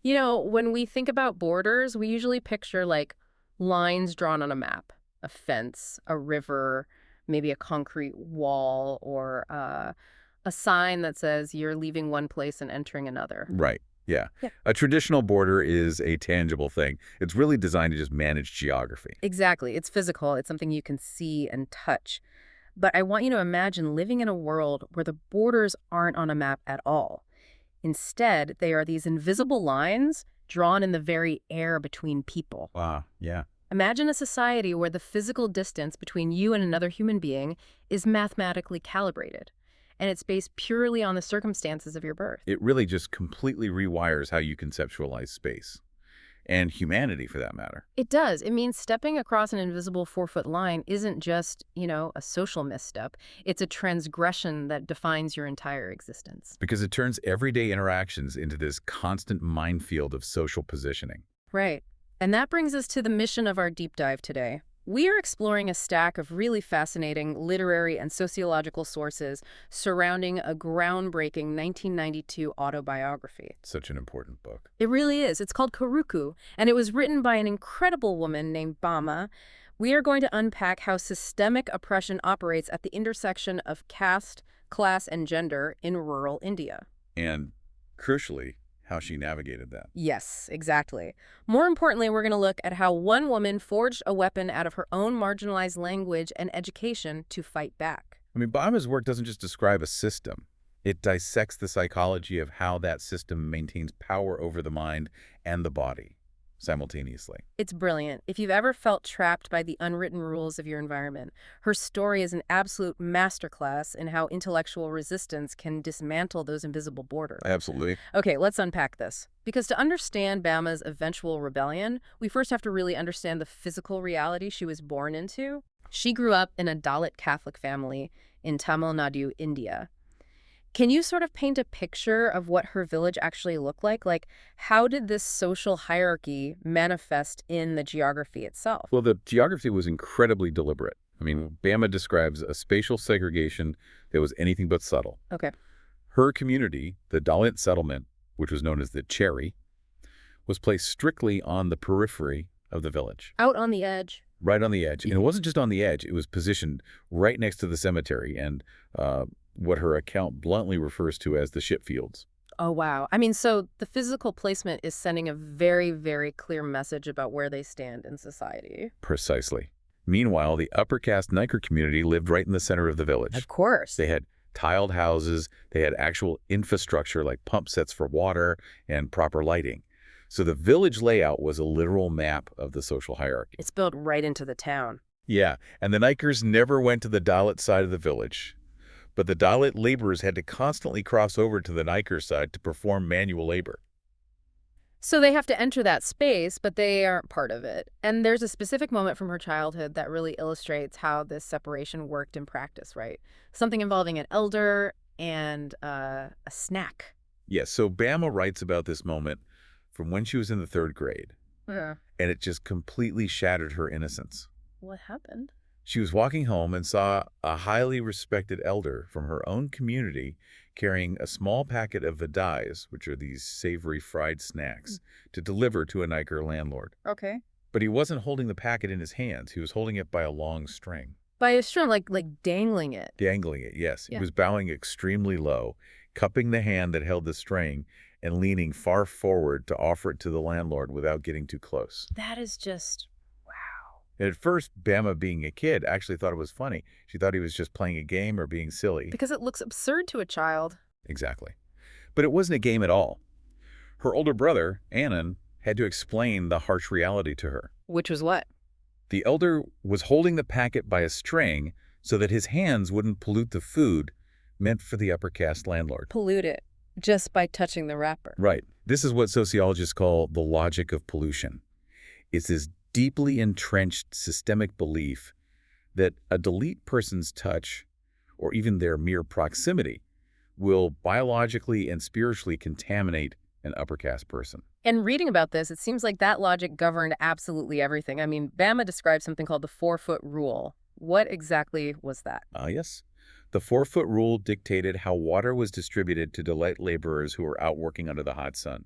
You know, when we think about borders, we usually picture like lines drawn on a map, a fence, a river, maybe a concrete wall, or a sign that says you're leaving one place and entering another. Right. Yeah. Yeah. A traditional border is a tangible thing. It's really designed to just manage geography. Exactly. It's physical. It's something you can see and touch. But I want you to imagine living in a world where the borders aren't on a map at all. Instead, they are these invisible lines drawn in the very air between people. Wow. Yeah. Imagine a society where the physical distance between you and another human being is mathematically calibrated, and it's based purely on the circumstances of your birth. It really just completely rewires how you conceptualize space and humanity, for that matter. It does. It means stepping across an invisible 4-foot line isn't just, a social misstep. It's a transgression that defines your entire existence. Because it turns everyday interactions into this constant minefield of social positioning. Right. And that brings us to the mission of our deep dive today. We are exploring a stack of really fascinating literary and sociological sources surrounding a groundbreaking 1992 autobiography. Such an important book. It really is. It's called Karukku, and it was written by an incredible woman named Bama. We are going to unpack how systemic oppression operates at the intersection of caste, class, and gender in rural India. And crucially, how she navigated that. Yes, exactly. More importantly, we're going to look at how one woman forged a weapon out of her own marginalized language and education to fight back. I mean, Bama's work doesn't just describe a system. It dissects the psychology of how that system maintains power over the mind and the body simultaneously. It's brilliant. If you've ever felt trapped by the unwritten rules of your environment, her story is an absolute masterclass in how intellectual resistance can dismantle those invisible borders. Absolutely. Okay, let's unpack this. Because to understand Bama's eventual rebellion, we first have to really understand the physical reality she was born into. She grew up in a Dalit Catholic family in Tamil Nadu, India. Can you sort of paint a picture of what her village actually looked like? Like, how did this social hierarchy manifest in the geography itself? Well, the geography was incredibly deliberate. I mean, Bama describes a spatial segregation that was anything but subtle. Okay. Her community, the Dalit settlement, which was known as the Cherry, was placed strictly on the periphery of the village. Out on the edge. Right on the edge. And it wasn't just on the edge. It was positioned right next to the cemetery and what her account bluntly refers to as the ship fields. Oh, wow. I mean, so the physical placement is sending a very, very clear message about where they stand in society. Precisely. Meanwhile, the upper caste Niker community lived right in the center of the village. Of course. They had tiled houses, they had actual infrastructure like pump sets for water and proper lighting. So the village layout was a literal map of the social hierarchy. It's built right into the town. Yeah, and the Nikers never went to the Dalit side of the village. But the Dalit laborers had to constantly cross over to the Niker side to perform manual labor. So they have to enter that space, but they aren't part of it. And there's a specific moment from her childhood that really illustrates how this separation worked in practice, right? Something involving an elder and a snack. Yes, so Bama writes about this moment from when she was in the 3rd grade. Yeah. And it just completely shattered her innocence. What happened? She was walking home and saw a highly respected elder from her own community carrying a small packet of vadais, which are these savory fried snacks, to deliver to a Niker landlord. Okay. But he wasn't holding the packet in his hands. He was holding it by a long string. By a string, like dangling it. Dangling it, yes. Yeah. He was bowing extremely low, cupping the hand that held the string and leaning far forward to offer it to the landlord without getting too close. That is just... And at first, Bama, being a kid, actually thought it was funny. She thought he was just playing a game or being silly. Because it looks absurd to a child. Exactly. But it wasn't a game at all. Her older brother, Annan, had to explain the harsh reality to her. Which was what? The elder was holding the packet by a string so that his hands wouldn't pollute the food meant for the upper caste landlord. Pollute it just by touching the wrapper. Right. This is what sociologists call the logic of pollution. It's this deeply entrenched systemic belief that a Dalit person's touch, or even their mere proximity, will biologically and spiritually contaminate an upper caste person. And reading about this, it seems like that logic governed absolutely everything. I mean, Bama describes something called the 4-foot rule. What exactly was that? Yes. The 4-foot rule dictated how water was distributed to Dalit laborers who were out working under the hot sun.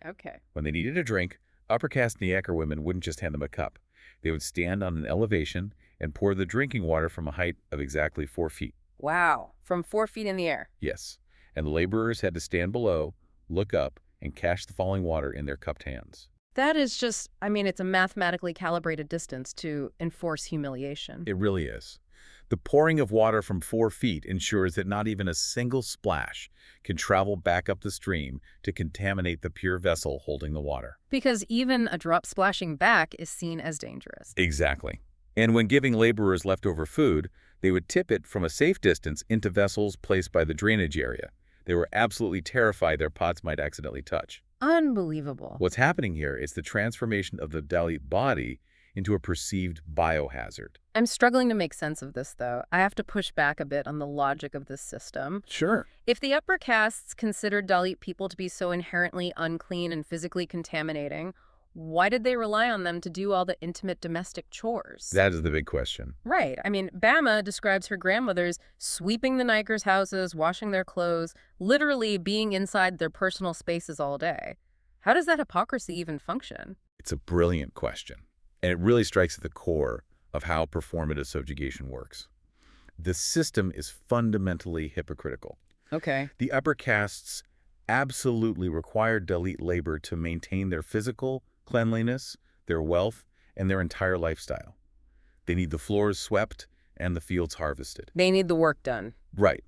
Okay. When they needed a drink, upper caste Nyacker women wouldn't just hand them a cup. They would stand on an elevation and pour the drinking water from a height of exactly 4 feet. Wow. From 4 feet in the air. Yes. And the laborers had to stand below, look up, and catch the falling water in their cupped hands. That is just, I mean, it's a mathematically calibrated distance to enforce humiliation. It really is. The pouring of water from 4 feet ensures that not even a single splash can travel back up the stream to contaminate the pure vessel holding the water. Because even a drop splashing back is seen as dangerous. Exactly. And when giving laborers leftover food, they would tip it from a safe distance into vessels placed by the drainage area. They were absolutely terrified their pots might accidentally touch. Unbelievable. What's happening here is the transformation of the Dalit body into a perceived biohazard. I'm struggling to make sense of this, though. I have to push back a bit on the logic of this system. Sure. If the upper castes considered Dalit people to be so inherently unclean and physically contaminating, why did they rely on them to do all the intimate domestic chores? That is the big question. Right. I mean, Bama describes her grandmothers sweeping the Nikers' houses, washing their clothes, literally being inside their personal spaces all day. How does that hypocrisy even function? It's a brilliant question, and it really strikes at the core of how performative subjugation works. The system is fundamentally hypocritical. Okay. The upper castes absolutely required Dalit labor to maintain their physical cleanliness, their wealth, and their entire lifestyle. They need the floors swept and the fields harvested. They need the work done. Right.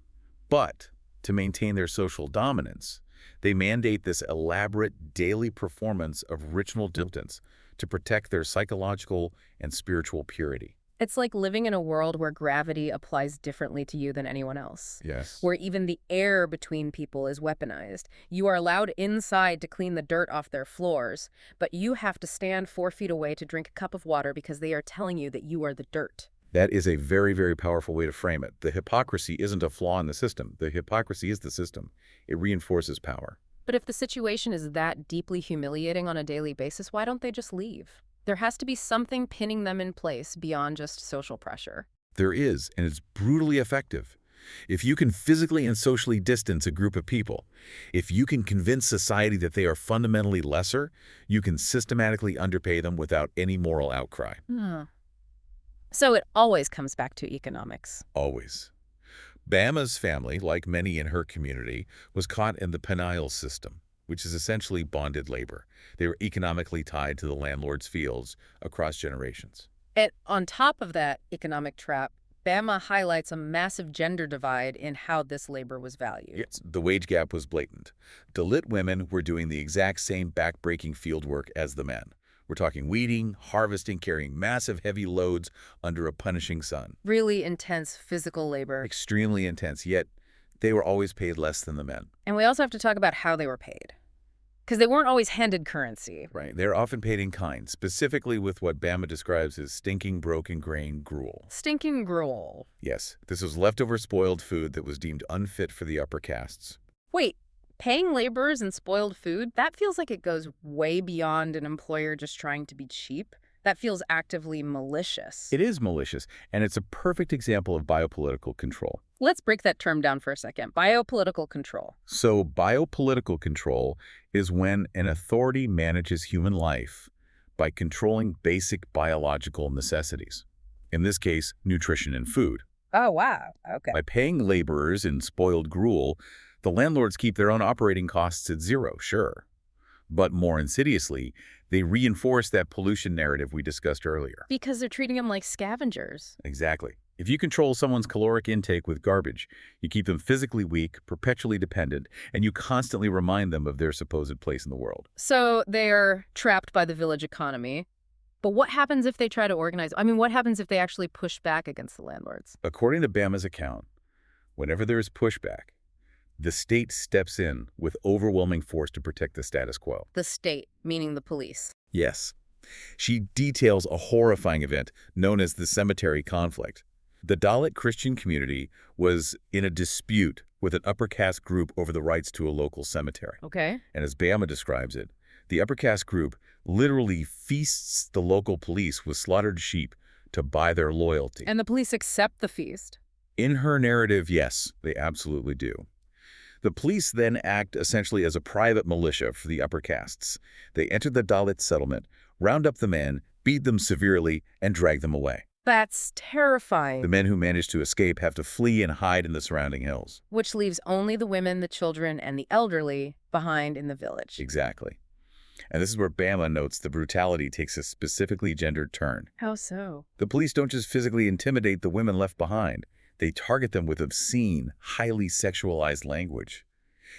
But to maintain their social dominance, they mandate this elaborate daily performance of ritual diligence to protect their psychological and spiritual purity. It's like living in a world where gravity applies differently to you than anyone else. Yes. Where even the air between people is weaponized. You are allowed inside to clean the dirt off their floors, but you have to stand 4 feet away to drink a cup of water because they are telling you that you are the dirt. That is a very, very powerful way to frame it. The hypocrisy isn't a flaw in the system. The hypocrisy is the system. It reinforces power. But if the situation is that deeply humiliating on a daily basis, why don't they just leave? There has to be something pinning them in place beyond just social pressure. There is, and it's brutally effective. If you can physically and socially distance a group of people, if you can convince society that they are fundamentally lesser, you can systematically underpay them without any moral outcry. So it always comes back to economics. Always. Bama's family, like many in her community, was caught in the penile system, which is essentially bonded labor. They were economically tied to the landlord's fields across generations. And on top of that economic trap, Bama highlights a massive gender divide in how this labor was valued. Yes, the wage gap was blatant. Dalit women were doing the exact same back-breaking field work as the men. We're talking weeding, harvesting, carrying massive heavy loads under a punishing sun. Really intense physical labor. Extremely intense, yet they were always paid less than the men. And we also have to talk about how they were paid. Because they weren't always handed currency. Right. They're often paid in kind, specifically with what Bama describes as stinking broken grain gruel. Stinking gruel. Yes, this was leftover spoiled food that was deemed unfit for the upper castes. Wait, paying laborers and spoiled food? That feels like it goes way beyond an employer just trying to be cheap. That feels actively malicious. It is malicious, and it's a perfect example of biopolitical control. Let's break that term down for a second. Biopolitical control. So biopolitical control is when an authority manages human life by controlling basic biological necessities. In this case, nutrition and food. Oh, wow. Okay. By paying laborers in spoiled gruel, the landlords keep their own operating costs at zero, sure. But more insidiously, they reinforce that pollution narrative we discussed earlier. Because they're treating them like scavengers. Exactly. If you control someone's caloric intake with garbage, you keep them physically weak, perpetually dependent, and you constantly remind them of their supposed place in the world. So they're trapped by the village economy. But what happens if they try to organize? I mean, what happens if they actually push back against the landlords? According to Bama's account, whenever there is pushback, the state steps in with overwhelming force to protect the status quo. The state, meaning the police. Yes. She details a horrifying event known as the cemetery conflict. The Dalit Christian community was in a dispute with an upper caste group over the rights to a local cemetery. Okay. And as Bama describes it, the upper caste group literally feasts the local police with slaughtered sheep to buy their loyalty. And the police accept the feast. In her narrative, yes, they absolutely do. The police then act essentially as a private militia for the upper castes. They enter the Dalit settlement, round up the men, beat them severely, and drag them away. That's terrifying. The men who manage to escape have to flee and hide in the surrounding hills. Which leaves only the women, the children, and the elderly behind in the village. Exactly. And this is where Bama notes the brutality takes a specifically gendered turn. How so? The police don't just physically intimidate the women left behind. They target them with obscene, highly sexualized language.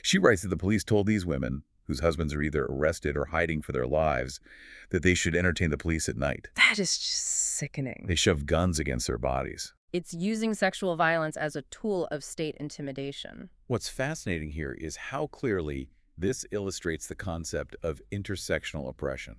She writes that the police told these women, whose husbands are either arrested or hiding for their lives, that they should entertain the police at night. That is just sickening. They shove guns against their bodies. It's using sexual violence as a tool of state intimidation. What's fascinating here is how clearly this illustrates the concept of intersectional oppression.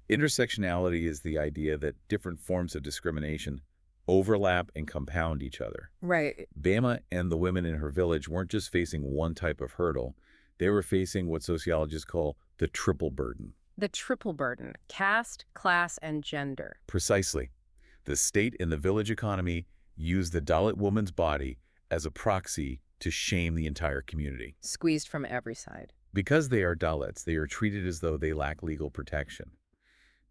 Intersectionality is the idea that different forms of discrimination overlap and compound each other. Right. Bama and the women in her village weren't just facing one type of hurdle. They were facing what sociologists call the triple burden. The triple burden: caste, class, and gender. Precisely. The state and the village economy use the Dalit woman's body as a proxy to shame the entire community. Squeezed from every side. Because they are Dalits, they are treated as though they lack legal protection.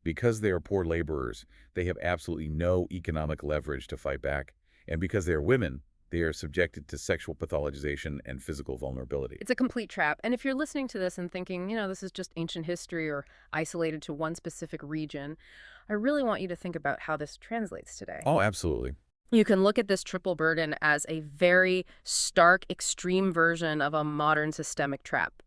Because they are poor laborers, they have absolutely no economic leverage to fight back. And because they are women, they are subjected to sexual pathologization and physical vulnerability. It's a complete trap. And if you're listening to this and thinking, this is just ancient history or isolated to one specific region, I really want you to think about how this translates today. Oh, absolutely. You can look at this triple burden as a very stark, extreme version of a modern systemic trap.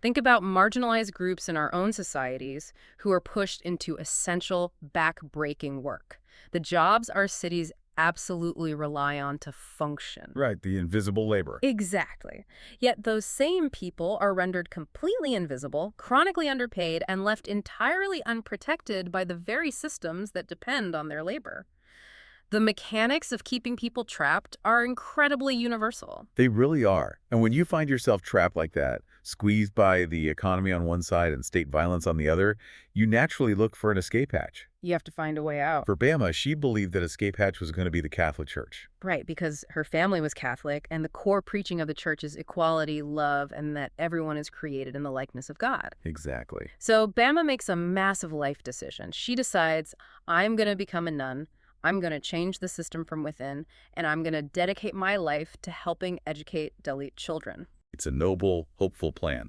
Think about marginalized groups in our own societies who are pushed into essential, back-breaking work. The jobs our cities absolutely rely on to function. Right, the invisible labor. Exactly. Yet those same people are rendered completely invisible, chronically underpaid, and left entirely unprotected by the very systems that depend on their labor. The mechanics of keeping people trapped are incredibly universal. They really are. And when you find yourself trapped like that, squeezed by the economy on one side and state violence on the other, you naturally look for an escape hatch. You have to find a way out. For Bama, she believed that escape hatch was going to be the Catholic Church. Right, because her family was Catholic, and the core preaching of the church is equality, love, and that everyone is created in the likeness of God. Exactly. So Bama makes a massive life decision. She decides, I'm going to become a nun. I'm going to change the system from within, and I'm going to dedicate my life to helping educate Dalit children. It's a noble, hopeful plan.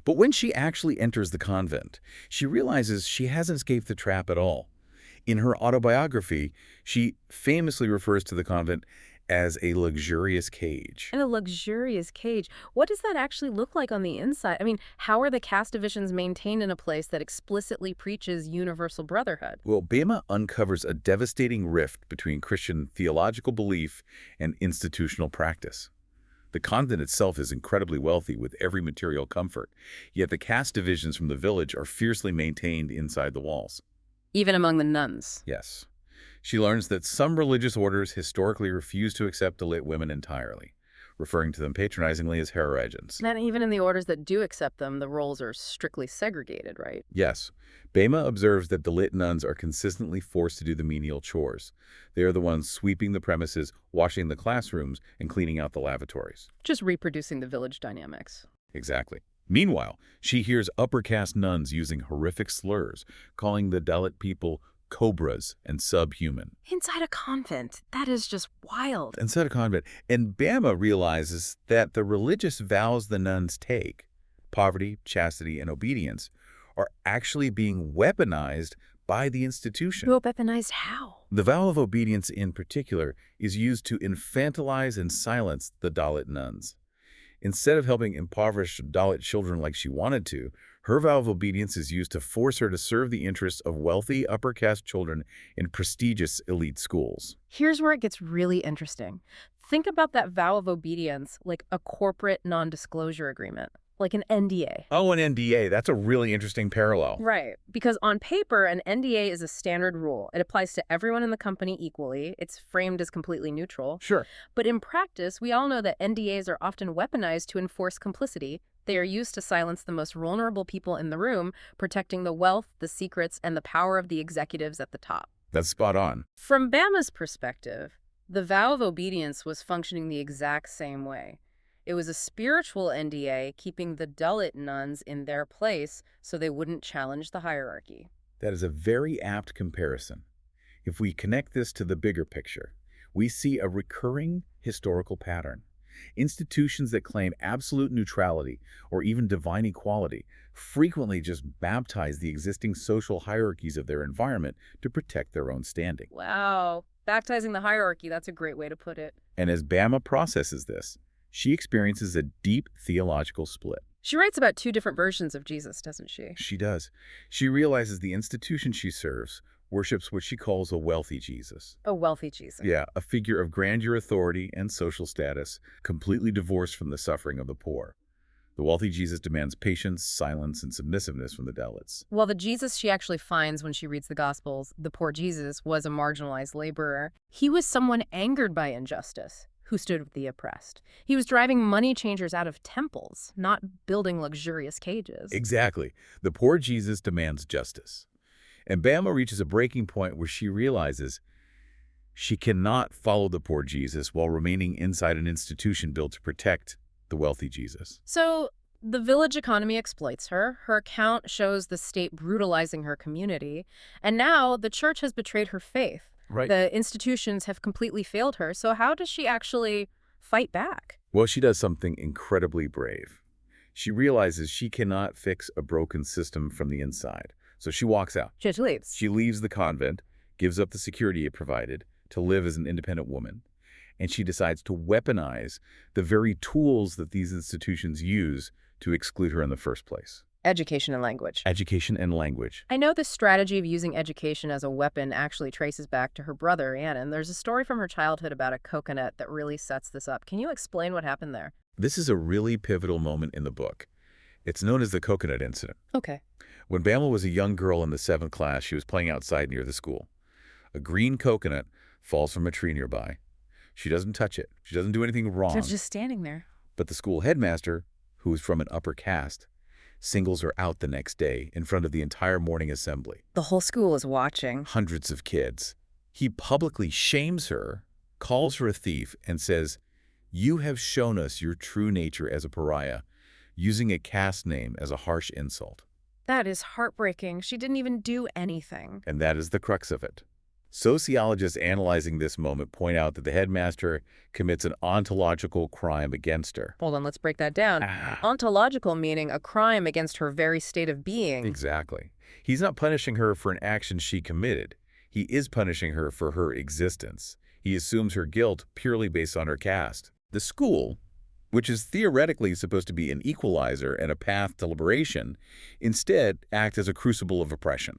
But when she actually enters the convent, she realizes she hasn't escaped the trap at all. In her autobiography, she famously refers to the convent as a luxurious cage. And a luxurious cage. What does that actually look like on the inside? I mean, how are the caste divisions maintained in a place that explicitly preaches universal brotherhood? Well, Bama uncovers a devastating rift between Christian theological belief and institutional practice. The convent itself is incredibly wealthy with every material comfort, yet the caste divisions from the village are fiercely maintained inside the walls. Even among the nuns. Yes. She learns that some religious orders historically refuse to accept Dalit women entirely, referring to them patronizingly as heterogens. And even in the orders that do accept them, the roles are strictly segregated, right? Yes. Bama observes that Dalit nuns are consistently forced to do the menial chores. They are the ones sweeping the premises, washing the classrooms, and cleaning out the lavatories. Just reproducing the village dynamics. Exactly. Meanwhile, she hears upper caste nuns using horrific slurs, calling the Dalit people cobras and subhuman. Inside a convent. That is just wild. Inside a convent. And Bama realizes that the religious vows the nuns take, poverty, chastity, and obedience, are actually being weaponized by the institution. Weaponized how? The vow of obedience in particular is used to infantilize and silence the Dalit nuns. Instead of helping impoverished Dalit children like she wanted to, her vow of obedience is used to force her to serve the interests of wealthy upper caste children in prestigious elite schools. Here's where it gets really interesting. Think about that vow of obedience like a corporate non-disclosure agreement, like an NDA. Oh, an NDA. That's a really interesting parallel. Right. Because on paper, an NDA is a standard rule. It applies to everyone in the company equally. It's framed as completely neutral. Sure. But in practice, we all know that NDAs are often weaponized to enforce complicity. They are used to silence the most vulnerable people in the room, protecting the wealth, the secrets, and the power of the executives at the top. That's spot on. From Bama's perspective, the vow of obedience was functioning the exact same way. It was a spiritual NDA keeping the Dalit nuns in their place so they wouldn't challenge the hierarchy. That is a very apt comparison. If we connect this to the bigger picture, we see a recurring historical pattern. Institutions that claim absolute neutrality or even divine equality frequently just baptize the existing social hierarchies of their environment to protect their own standing. Wow. Baptizing the hierarchy, that's a great way to put it. And as Bama processes this, she experiences a deep theological split. She writes about two different versions of Jesus, doesn't she? She does. She realizes the institution she serves worships what she calls a wealthy Jesus. A wealthy Jesus. Yeah, a figure of grandeur, authority, and social status, completely divorced from the suffering of the poor. The wealthy Jesus demands patience, silence, and submissiveness from the Dalits. Well, the Jesus she actually finds when she reads the Gospels, the poor Jesus, was a marginalized laborer. He was someone angered by injustice, who stood with the oppressed. He was driving money changers out of temples, not building luxurious cages. Exactly. The poor Jesus demands justice. And Bama reaches a breaking point where she realizes she cannot follow the poor Jesus while remaining inside an institution built to protect the wealthy Jesus. So the village economy exploits her. Her account shows the state brutalizing her community. And now the church has betrayed her faith. Right. The institutions have completely failed her. So how does she actually fight back? Well, she does something incredibly brave. She realizes she cannot fix a broken system from the inside. So she walks out. She leaves. She leaves the convent, gives up the security it provided to live as an independent woman, and she decides to weaponize the very tools that these institutions use to exclude her in the first place. Education and language. Education and language. I know this strategy of using education as a weapon actually traces back to her brother, Annan. There's a story from her childhood about a coconut that really sets this up. Can you explain what happened there? This is a really pivotal moment in the book. It's known as the coconut incident. Okay. When Bama was a young girl in the 7th class, she was playing outside near the school. A green coconut falls from a tree nearby. She doesn't touch it. She doesn't do anything wrong. It's just standing there. But the school headmaster, who is from an upper caste, singles her out the next day in front of the entire morning assembly. The whole school is watching. Hundreds of kids. He publicly shames her, calls her a thief, and says, "You have shown us your true nature as a pariah," using a caste name as a harsh insult. That is heartbreaking. She didn't even do anything. And that is the crux of it. Sociologists analyzing this moment point out that the headmaster commits an ontological crime against her. Hold on, let's break that down. Ontological meaning a crime against her very state of being. Exactly. He's not punishing her for an action she committed. He is punishing her for her existence. He assumes her guilt purely based on her caste. The school, which is theoretically supposed to be an equalizer and a path to liberation, instead acts as a crucible of oppression.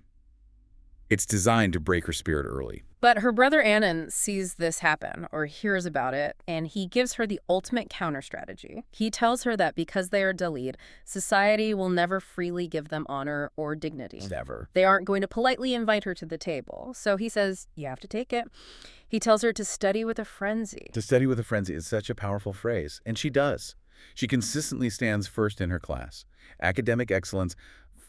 It's designed to break her spirit early. But her brother Annan sees this happen or hears about it, and he gives her the ultimate counter strategy. He tells her that because they are Dalit, society will never freely give them honor or dignity. Never. They aren't going to politely invite her to the table. So he says, you have to take it. He tells her to study with a frenzy. To study with a frenzy is such a powerful phrase, and she does. She consistently stands first in her class. Academic excellence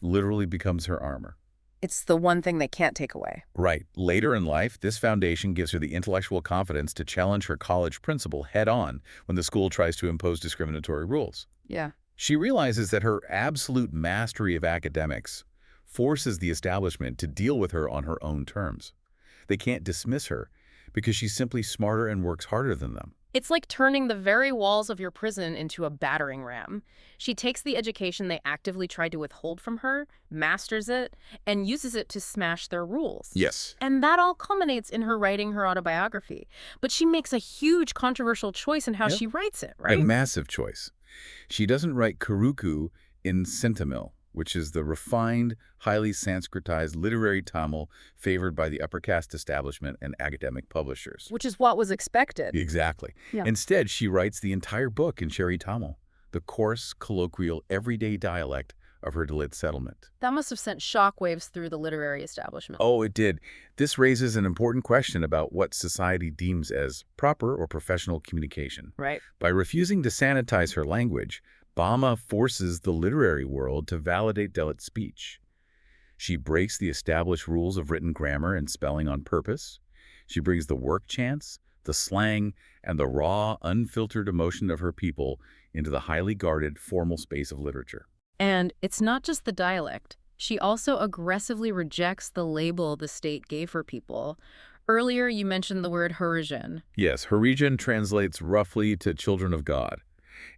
literally becomes her armor. It's the one thing they can't take away. Right. Later in life, this foundation gives her the intellectual confidence to challenge her college principal head-on when the school tries to impose discriminatory rules. Yeah. She realizes that her absolute mastery of academics forces the establishment to deal with her on her own terms. They can't dismiss her because she's simply smarter and works harder than them. It's like turning the very walls of your prison into a battering ram. She takes the education they actively tried to withhold from her, masters it, and uses it to smash their rules. Yes. And that all culminates in her writing her autobiography. But she makes a huge controversial choice in how she writes it, right? A massive choice. She doesn't write Karukku in Sentamil, which is the refined, highly Sanskritized literary Tamil favored by the upper caste establishment and academic publishers. Which is what was expected. Exactly. Yeah. Instead, she writes the entire book in Cheri Tamil, the coarse, colloquial, everyday dialect of her Dalit settlement. That must have sent shockwaves through the literary establishment. Oh, it did. This raises an important question about what society deems as proper or professional communication. Right. By refusing to sanitize her language, Bama forces the literary world to validate Dalit speech. She breaks the established rules of written grammar and spelling on purpose. She brings the work chants, the slang, and the raw, unfiltered emotion of her people into the highly guarded, formal space of literature. And it's not just the dialect. She also aggressively rejects the label the state gave her people. Earlier, you mentioned the word Horigen. Yes, Horigen translates roughly to children of God.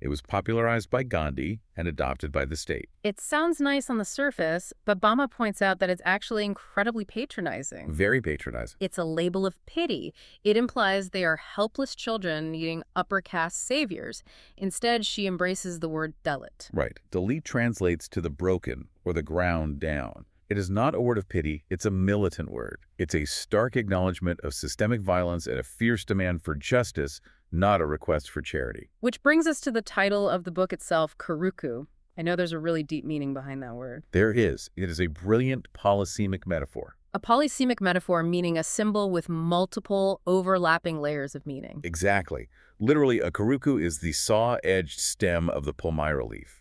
It was popularized by Gandhi and adopted by the state. It sounds nice on the surface, but Bama points out that it's actually incredibly patronizing. Very patronizing. It's a label of pity. It implies they are helpless children needing upper caste saviors. Instead, she embraces the word Dalit. Right. Dalit translates to the broken or the ground down. It is not a word of pity, it's a militant word. It's a stark acknowledgement of systemic violence and a fierce demand for justice, not a request for charity. Which brings us to the title of the book itself, Karukku. I know there's a really deep meaning behind that word. There is. It is a brilliant polysemic metaphor. A polysemic metaphor meaning a symbol with multiple overlapping layers of meaning. Exactly. Literally, a Karukku is the saw-edged stem of the palmyra leaf.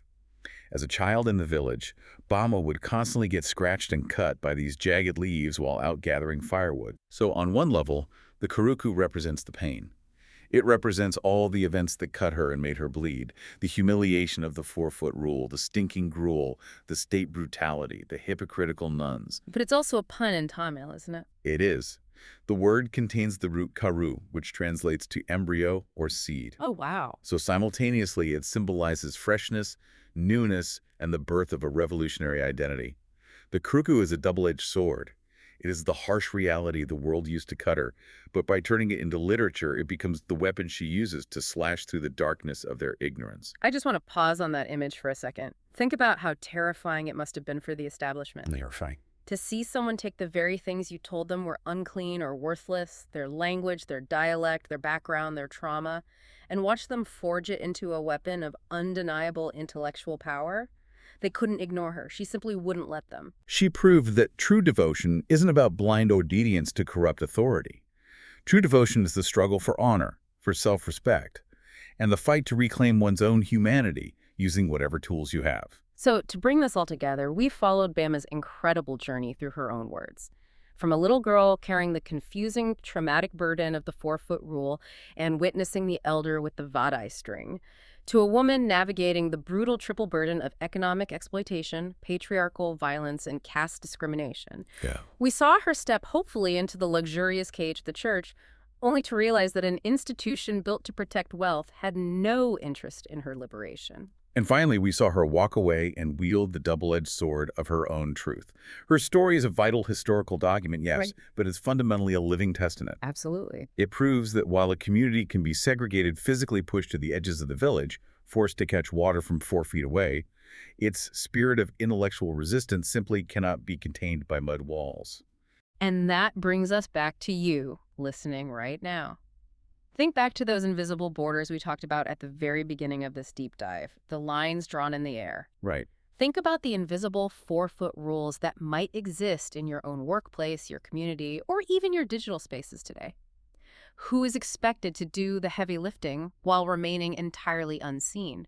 As a child in the village, Bama would constantly get scratched and cut by these jagged leaves while out gathering firewood. So on one level, the Karukku represents the pain. It represents all the events that cut her and made her bleed, the humiliation of the 4-foot rule, the stinking gruel, the state brutality, the hypocritical nuns. But it's also a pun in Tamil, isn't it? It is. The word contains the root karu, which translates to embryo or seed. Oh, wow. So simultaneously, it symbolizes freshness, newness, and the birth of a revolutionary identity. The Karukku is a double-edged sword. It is the harsh reality the world used to cut her, but by turning it into literature, it becomes the weapon she uses to slash through the darkness of their ignorance. I just want to pause on that image for a second. Think about how terrifying it must have been for the establishment. Terrifying. To see someone take the very things you told them were unclean or worthless, their language, their dialect, their background, their trauma, and watch them forge it into a weapon of undeniable intellectual power. They couldn't ignore her. She simply wouldn't let them. She proved that true devotion isn't about blind obedience to corrupt authority. True devotion is the struggle for honor, for self-respect, and the fight to reclaim one's own humanity using whatever tools you have. So to bring this all together, we followed Bama's incredible journey through her own words. From a little girl carrying the confusing, traumatic burden of the 4-foot rule and witnessing the elder with the vadai string, to a woman navigating the brutal triple burden of economic exploitation, patriarchal violence, and caste discrimination. Yeah. We saw her step hopefully into the luxurious cage of the church, only to realize that an institution built to protect wealth had no interest in her liberation. And finally, we saw her walk away and wield the double-edged sword of her own truth. Her story is a vital historical document, yes, Right. but it's fundamentally a living testament. Absolutely. It proves that while a community can be segregated, physically pushed to the edges of the village, forced to catch water from 4 feet away, its spirit of intellectual resistance simply cannot be contained by mud walls. And that brings us back to you, listening right now. Think back to those invisible borders we talked about at the very beginning of this deep dive, the lines drawn in the air. Right. Think about the invisible 4-foot rules that might exist in your own workplace, your community, or even your digital spaces today. Who is expected to do the heavy lifting while remaining entirely unseen?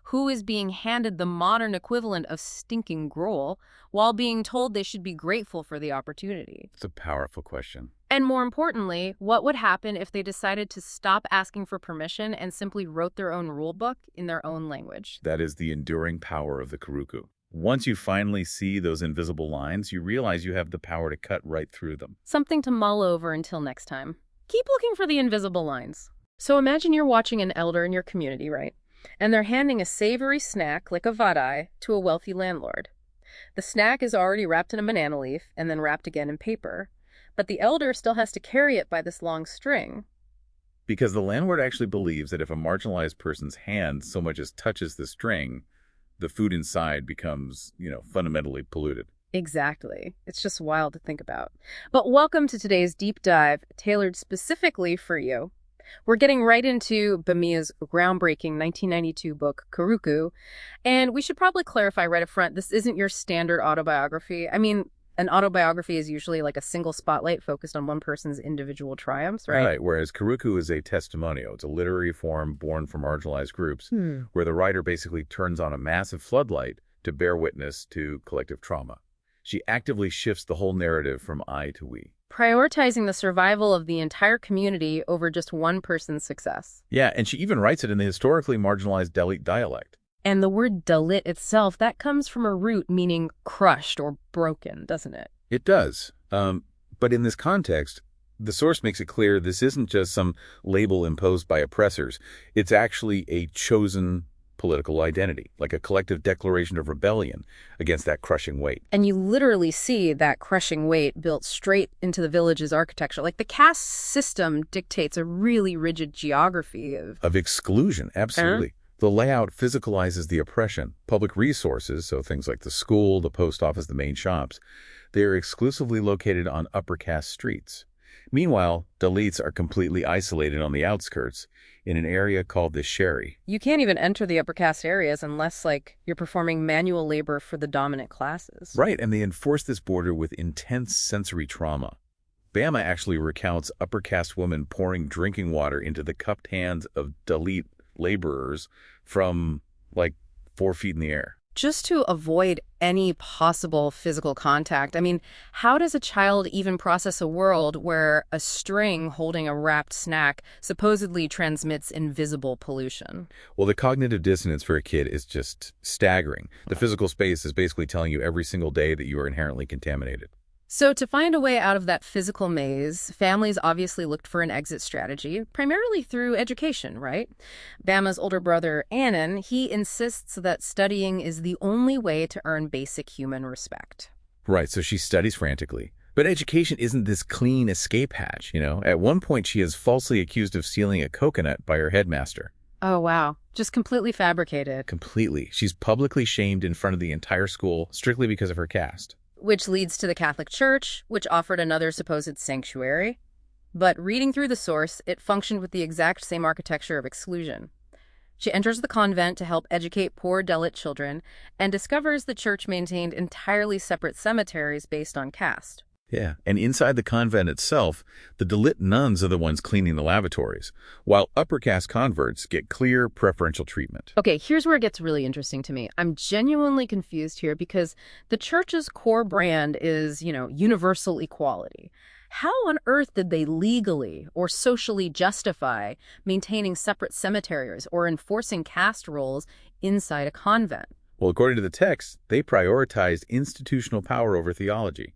Who is being handed the modern equivalent of stinking gruel while being told they should be grateful for the opportunity? It's a powerful question. And more importantly, what would happen if they decided to stop asking for permission and simply wrote their own rule book in their own language? That is the enduring power of the Karukku. Once you finally see those invisible lines, you realize you have the power to cut right through them. Something to mull over until next time. Keep looking for the invisible lines. So imagine you're watching an elder in your community, right? And they're handing a savory snack, like a vadai, to a wealthy landlord. The snack is already wrapped in a banana leaf and then wrapped again in paper. But the elder still has to carry it by this long string. Because the landlord actually believes that if a marginalized person's hand so much as touches the string, the food inside becomes, fundamentally polluted. Exactly. It's just wild to think about. But welcome to today's deep dive, tailored specifically for you. We're getting right into Bamia's groundbreaking 1992 book, Karukku. And we should probably clarify right up front, this isn't your standard autobiography. I mean, an autobiography is usually like a single spotlight focused on one person's individual triumphs, right? Right, whereas Karukku is a testimonial. It's a literary form born from marginalized groups where the writer basically turns on a massive floodlight to bear witness to collective trauma. She actively shifts the whole narrative from I to we. Prioritizing the survival of the entire community over just one person's success. Yeah, and she even writes it in the historically marginalized Dalit dialect. And the word Dalit itself, that comes from a root meaning crushed or broken, doesn't it? It does. But in this context, the source makes it clear this isn't just some label imposed by oppressors. It's actually a chosen political identity, like a collective declaration of rebellion against that crushing weight. And you literally see that crushing weight built straight into the village's architecture. Like the caste system dictates a really rigid geography Of exclusion, absolutely. The layout physicalizes the oppression. Public resources, so things like the school, the post office, the main shops, they are exclusively located on upper caste streets. Meanwhile, Dalits are completely isolated on the outskirts in an area called the Sherry. You can't even enter the upper caste areas unless, like, you're performing manual labor for the dominant classes. Right, and they enforce this border with intense sensory trauma. Bama actually recounts upper caste women pouring drinking water into the cupped hands of Dalit laborers from, like, 4 feet in the air. Just to avoid any possible physical contact. I mean, how does a child even process a world where a string holding a wrapped snack supposedly transmits invisible pollution? Well, the cognitive dissonance for a kid is just staggering. The physical space is basically telling you every single day that you are inherently contaminated. So to find a way out of that physical maze, families obviously looked for an exit strategy, primarily through education, right? Bama's older brother, Annan, he insists that studying is the only way to earn basic human respect. Right, so she studies frantically. But education isn't this clean escape hatch, you know? At one point, she is falsely accused of stealing a coconut by her headmaster. Oh, wow. Just completely fabricated. Completely. She's publicly shamed in front of the entire school, strictly because of her caste. Which leads to the Catholic Church, which offered another supposed sanctuary. But reading through the source, it functioned with the exact same architecture of exclusion. She enters the convent to help educate poor Dalit children and discovers the church maintained entirely separate cemeteries based on caste. Yeah, and inside the convent itself, the Dalit nuns are the ones cleaning the lavatories, while upper caste converts get clear preferential treatment. Okay, here's where it gets really interesting to me. I'm genuinely confused here because the church's core brand is, universal equality. How on earth did they legally or socially justify maintaining separate cemeteries or enforcing caste roles inside a convent? Well, according to the text, they prioritized institutional power over theology.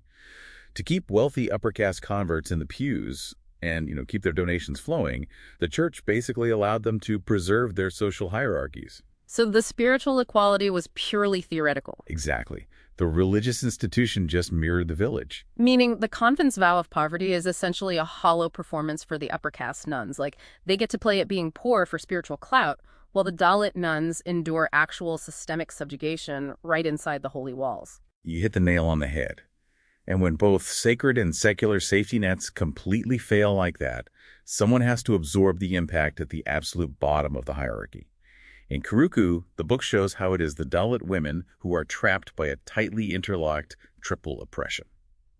To keep wealthy upper caste converts in the pews and, keep their donations flowing, the church basically allowed them to preserve their social hierarchies. So the spiritual equality was purely theoretical. Exactly. The religious institution just mirrored the village. Meaning the convent's vow of poverty is essentially a hollow performance for the upper caste nuns. Like, they get to play at being poor for spiritual clout, while the Dalit nuns endure actual systemic subjugation right inside the holy walls. You hit the nail on the head. And when both sacred and secular safety nets completely fail like that, someone has to absorb the impact at the absolute bottom of the hierarchy. In Karukku, the book shows how it is the Dalit women who are trapped by a tightly interlocked triple oppression.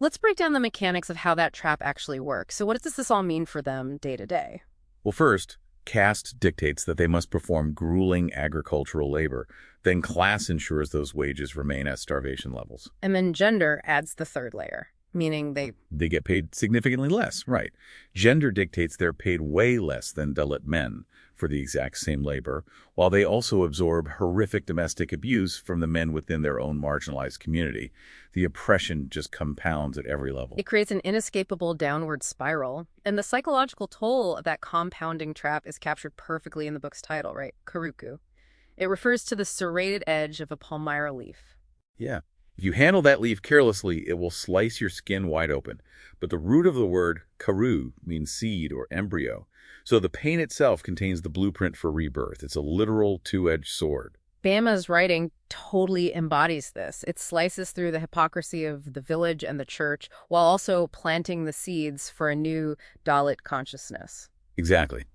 Let's break down the mechanics of how that trap actually works. So what does this all mean for them day to day? Well, first, caste dictates that they must perform grueling agricultural labor. Then class ensures those wages remain at starvation levels. And then gender adds the third layer, meaning they get paid significantly less, right. Gender dictates they're paid way less than Dalit men for the exact same labor, while they also absorb horrific domestic abuse from the men within their own marginalized community. The oppression just compounds at every level. It creates an inescapable downward spiral. And the psychological toll of that compounding trap is captured perfectly in the book's title, right? Karukku. It refers to the serrated edge of a palmyra leaf. Yeah. If you handle that leaf carelessly, it will slice your skin wide open. But the root of the word karu means seed or embryo. So the pain itself contains the blueprint for rebirth. It's a literal two-edged sword. Bama's writing totally embodies this. It slices through the hypocrisy of the village and the church while also planting the seeds for a new Dalit consciousness. Exactly.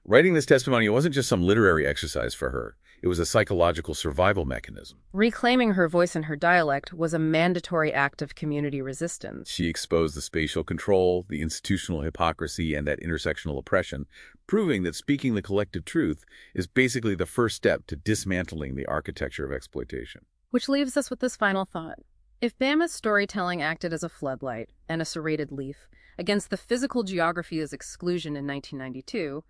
Writing this testimony wasn't just some literary exercise for her. It was a psychological survival mechanism. Reclaiming her voice and her dialect was a mandatory act of community resistance. She exposed the spatial control, the institutional hypocrisy, and that intersectional oppression, proving that speaking the collective truth is basically the first step to dismantling the architecture of exploitation. Which leaves us with this final thought. If Bama's storytelling acted as a floodlight and a serrated leaf against the physical geography as exclusion in 1992,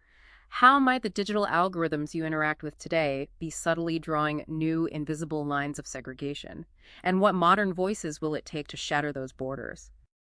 how might the digital algorithms you interact with today be subtly drawing new invisible lines of segregation? And what modern voices will it take to shatter those borders?